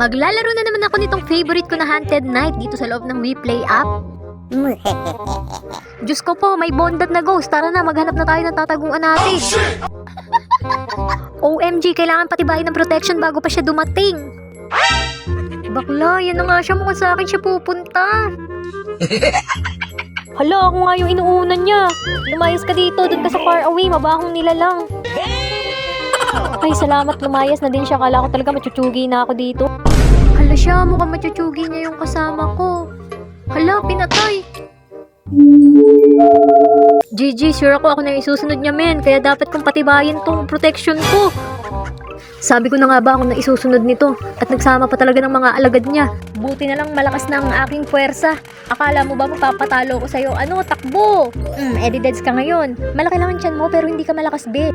Maglalaro na naman ako nitong favorite ko na Haunted Night dito sa loob ng WePlay app. Diyos ko po, may bondad na ghost. Tara na, maghanap na tayo ng tataguan natin. OMG, kailangan patibayin ng protection bago pa siya dumating. Bakla, yan na nga siya. Mukhang sa akin siya pupunta. Hala, ako nga yung inuunan niya. Lumayas ka dito, dun ka sa far away. Mabahong nila lang. Ay, salamat, lumayas na din siya. Kala ko talaga machuchugi na ako dito. Hala siya, mukhang machuchugi niya yung kasama ko. Hala, pinatay. GG, sure ako na isusunod niya, men. Kaya dapat kong patibayin tong protection ko. Sabi ko na nga ba ako na isusunod nito. At nagsama pa talaga ng mga alagad niya. Buti na lang malakas na ang aking puwersa. Akala mo ba magpapatalo ko sa'yo? Ano, takbo! Edideds ka ngayon. Malaki lang ang tiyan mo pero hindi ka malakas, be.